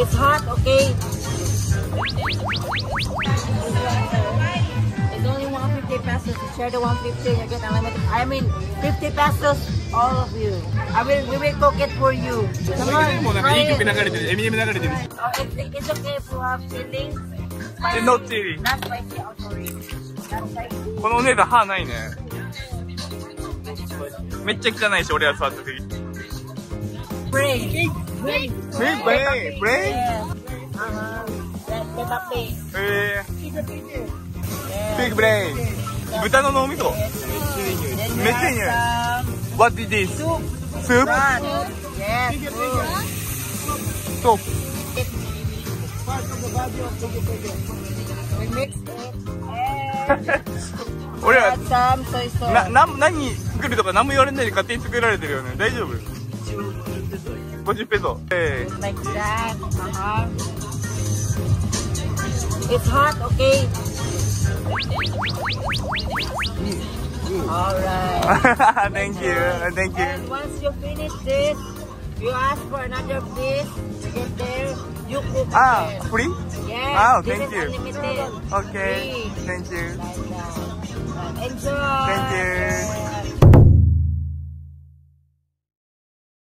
It's hot, okay? It's only 150 pesos. You share the 150 and you get unlimited. I mean, 50 pesos, all of you. We will cook it for you. Come on, try it. It's okay if you have chili. No chili. Not spicy, I'm sorry. Not spicy. このお姉さん歯ないね。めっちゃ汚いし、俺は座った時。Brain. Brain? Peppa Pig. Pig brain. 豚の脳みそ。めっちゃいい匂い。What is this? Soup? Yes. Soup. We mix it. 俺ら Add some soy sauce. 何作るとか何も言われないで勝手に作られてるよね。大丈夫？50ペソ。Like that. It's hot, okay? Alright. Thank you. Thank you. And once you finish this, you ask for another piece. You get there, you cook it. Free? Yes. Oh, this thank is you. Unlimited. Okay. Free. Thank you. Like that. Enjoy. Thank you.